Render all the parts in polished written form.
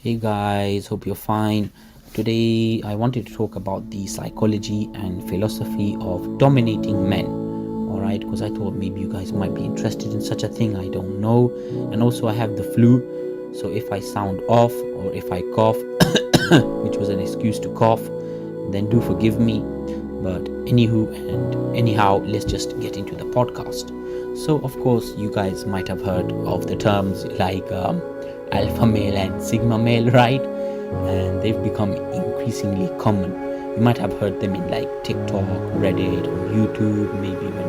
Hey guys, hope you're fine. Today I wanted to talk about the psychology and philosophy of dominating men. Alright, because I thought maybe you guys might be interested in such a thing, I don't know. And also, I have the flu, so if I sound off or if I cough, which was an excuse to cough, then do forgive me. But anywho and anyhow, let's just get into the podcast. So, of course, you guys might have heard of the terms like alpha male and sigma male, right? And they've become increasingly common. You might have heard them in like TikTok, Reddit, or YouTube, maybe when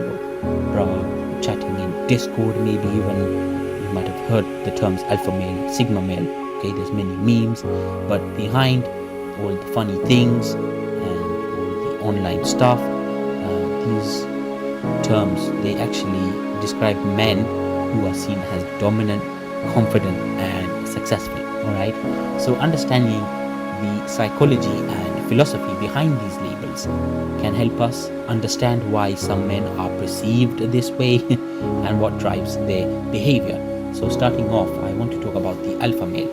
you're chatting in Discord, maybe even you might have heard the terms alpha male, sigma male. Okay, there's many memes, but behind all the funny things and all the online stuff, these terms, they actually describe men who are seen as dominant, confident, and successful. All right, so understanding the psychology and philosophy behind these labels can help us understand why some men are perceived this way and what drives their behavior. So starting off, I want to talk about the alpha male.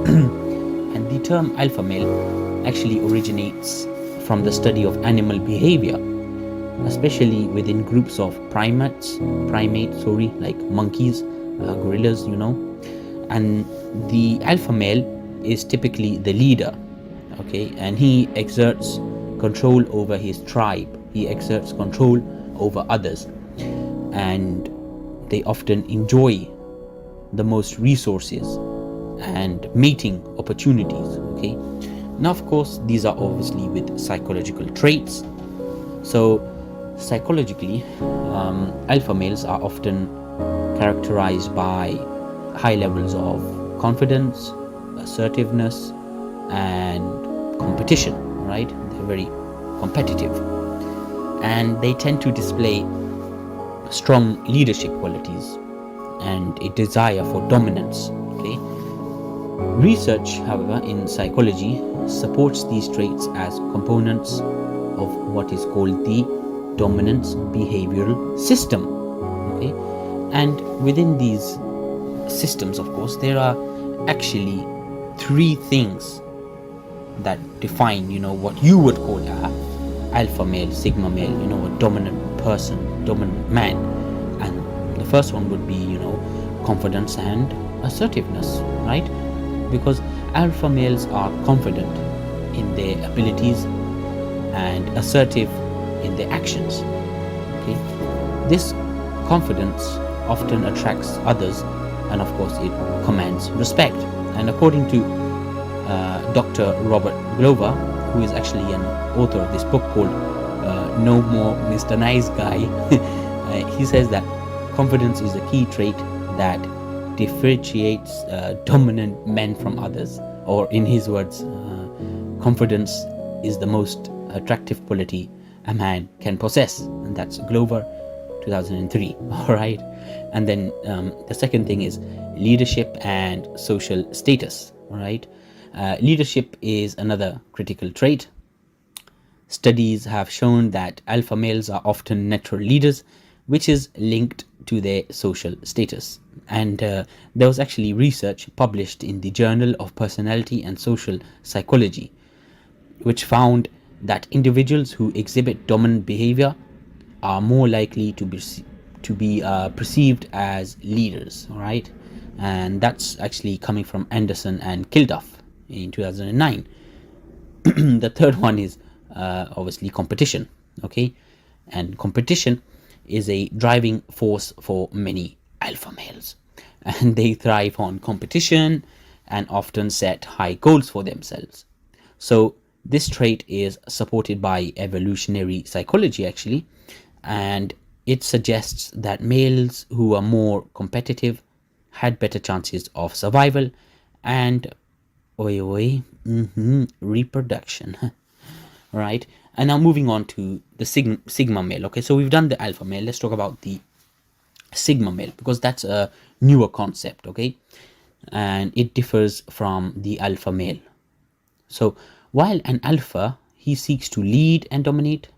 And the term alpha male actually originates from the study of animal behavior, especially within groups of primates, like monkeys, gorillas, and the alpha male is typically the leader, okay, and he exerts control over his tribe, he exerts control over others, and they often enjoy the most resources and mating opportunities, okay. Now, of course, these are obviously with psychological traits. So psychologically, alpha males are often characterized by high levels of confidence, assertiveness, and competition, right? They're very competitive. And they tend to display strong leadership qualities and a desire for dominance, okay? Research, however, in psychology supports these traits as components of what is called the dominance behavioral system, okay? And within these systems, of course, there are actually three things that define, what you would call a alpha male, sigma male, a dominant person, dominant man. And the first one would be, confidence and assertiveness, right? Because alpha males are confident in their abilities and assertive in their actions, okay? This confidence often attracts others, and of course it commands respect. And according to Dr. Robert Glover, who is actually an author of this book called No More Mr. Nice Guy, he says that confidence is a key trait that differentiates dominant men from others, or in his words, confidence is the most attractive quality a man can possess. And that's Glover, 2003. All right. And then the second thing is leadership and social status. All right. Leadership is another critical trait. Studies have shown that alpha males are often natural leaders, which is linked to their social status. And there was actually research published in the Journal of Personality and Social Psychology, which found that individuals who exhibit dominant behavior are more likely to be perceived as leaders. All right, and that's actually coming from Anderson and Kilduff in 2009. The third one is obviously competition, okay, and competition is a driving force for many alpha males, and they thrive on competition and often set high goals for themselves. So this trait is supported by evolutionary psychology, actually, and it suggests that males who are more competitive had better chances of survival and reproduction. Right. And now moving on to the sigma male. Okay, so we've done the alpha male. Let's talk about the sigma male, because that's a newer concept, okay, and it differs from the alpha male. So while an alpha, he seeks to lead and dominate,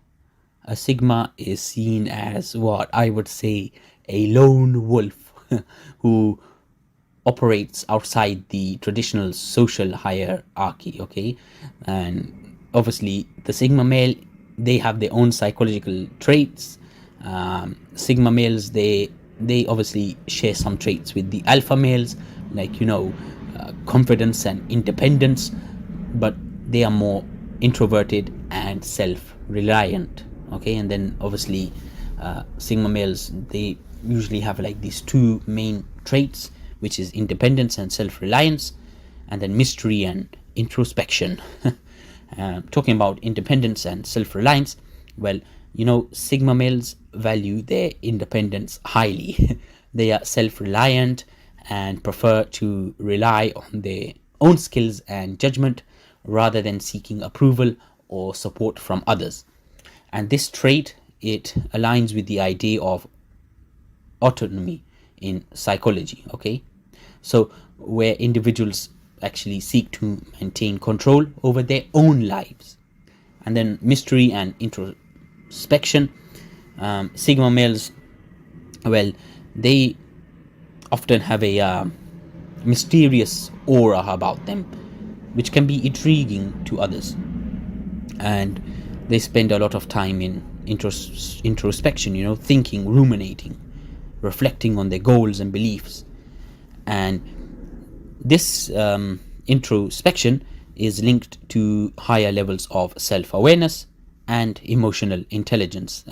a sigma is seen as what I would say a lone wolf who operates outside the traditional social hierarchy. Okay, and obviously the sigma male, they have their own psychological traits. Sigma males, they obviously share some traits with the alpha males, like confidence and independence, but they are more introverted and self-reliant. Okay, and then obviously sigma males, they usually have like these two main traits, which is independence and self-reliance, and then mystery and introspection. Talking about independence and self-reliance, well, sigma males value their independence highly. They are self-reliant and prefer to rely on their own skills and judgment rather than seeking approval or support from others. And this trait, it aligns with the idea of autonomy in psychology. Okay, so where individuals actually seek to maintain control over their own lives. And then mystery and introspection, sigma males, well, they often have a mysterious aura about them, which can be intriguing to others, and they spend a lot of time in introspection, thinking, ruminating, reflecting on their goals and beliefs. And this introspection is linked to higher levels of self-awareness and emotional intelligence,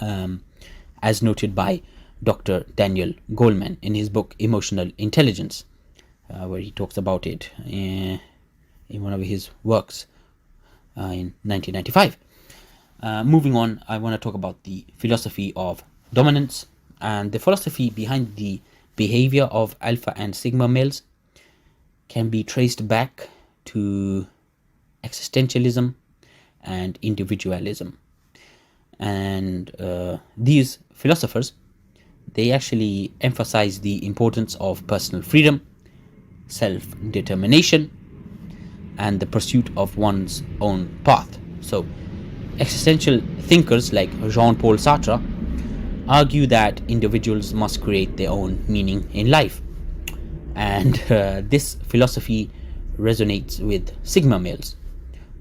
as noted by Dr. Daniel Goleman in his book Emotional Intelligence, where he talks about it in one of his works in 1995. Moving on, I want to talk about the philosophy of dominance. And the philosophy behind the behavior of alpha and sigma males can be traced back to existentialism and individualism. And these philosophers, they actually emphasize the importance of personal freedom, self-determination, and the pursuit of one's own path. So existential thinkers like Jean-Paul Sartre argue that individuals must create their own meaning in life. And this philosophy resonates with sigma males,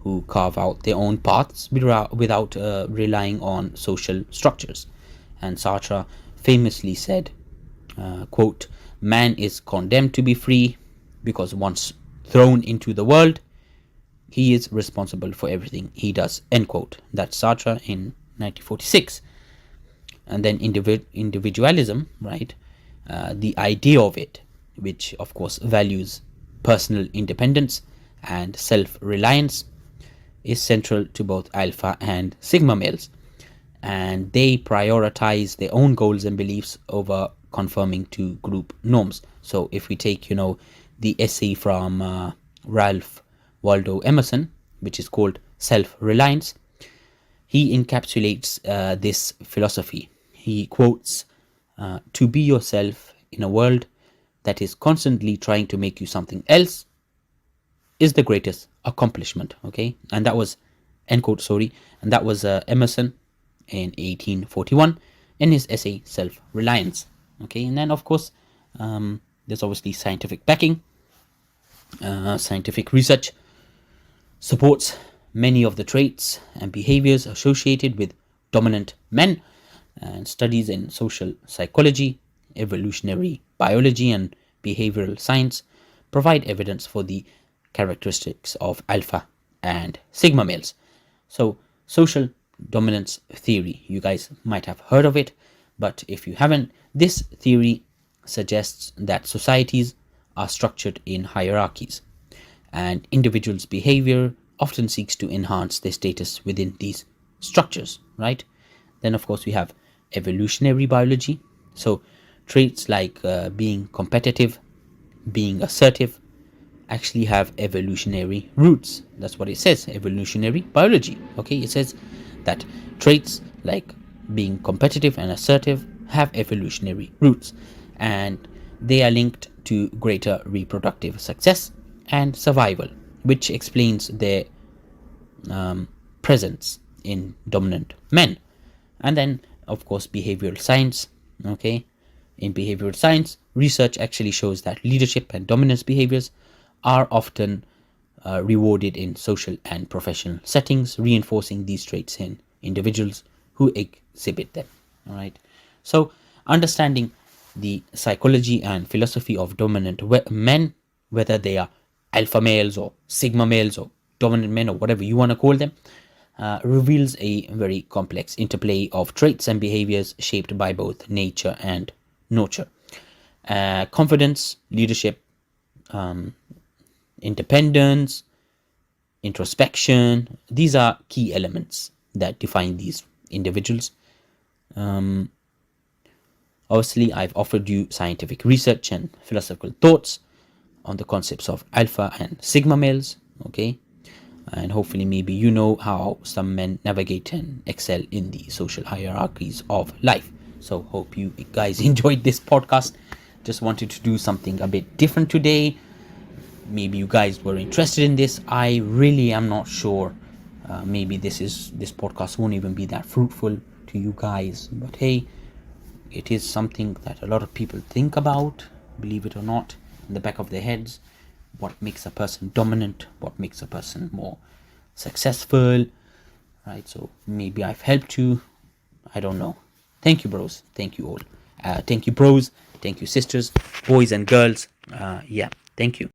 who carve out their own paths without relying on social structures. And Sartre famously said, quote, "Man is condemned to be free because once thrown into the world, he is responsible for everything he does," end quote. That's Sartre in 1946. And then individualism, right? The idea of it, which of course values personal independence and self-reliance, is central to both alpha and sigma males. And they prioritize their own goals and beliefs over conforming to group norms. So if we take, the essay from Ralph Waldo Emerson, which is called Self-Reliance, he encapsulates this philosophy. He quotes, "To be yourself in a world that is constantly trying to make you something else is the greatest accomplishment." Okay, and that was, end quote, sorry, and that was Emerson in 1841 in his essay Self-Reliance. Okay, and then of course there's obviously scientific backing. Scientific research supports many of the traits and behaviors associated with dominant men, and studies in social psychology, evolutionary biology, and behavioral science provide evidence for the characteristics of alpha and sigma males. So, social dominance theory, you guys might have heard of it, but if you haven't, this theory suggests that societies are structured in hierarchies, and individuals' behavior often seeks to enhance their status within these structures, right? Then of course we have evolutionary biology. So traits like being competitive, being assertive, actually have evolutionary roots. That's what it says, evolutionary biology. Okay, it says that traits like being competitive and assertive have evolutionary roots, and they are linked to greater reproductive success and survival, which explains their presence in dominant men. And then of course behavioral science. Okay, in behavioral science, research actually shows that leadership and dominance behaviors are often rewarded in social and professional settings, reinforcing these traits in individuals who exhibit them. All right. So, understanding the psychology and philosophy of dominant men, whether they are alpha males or sigma males or dominant men or whatever you want to call them, reveals a very complex interplay of traits and behaviors shaped by both nature and nurture. Confidence, leadership, independence, introspection, these are key elements that define these individuals. Obviously, I've offered you scientific research and philosophical thoughts on the concepts of alpha and sigma males, okay? And hopefully maybe you know how some men navigate and excel in the social hierarchies of life. So hope you guys enjoyed this podcast. Just wanted to do something a bit different today. Maybe you guys were interested in this. I really am not sure. Maybe this podcast won't even be that fruitful to you guys, but hey, it is something that a lot of people think about, believe it or not, in the back of their heads. What makes a person dominant? What makes a person more successful? Right? So maybe I've helped you. I don't know. Thank you, bros. Thank you all. Thank you, bros. Thank you, sisters, boys and girls. Yeah, thank you.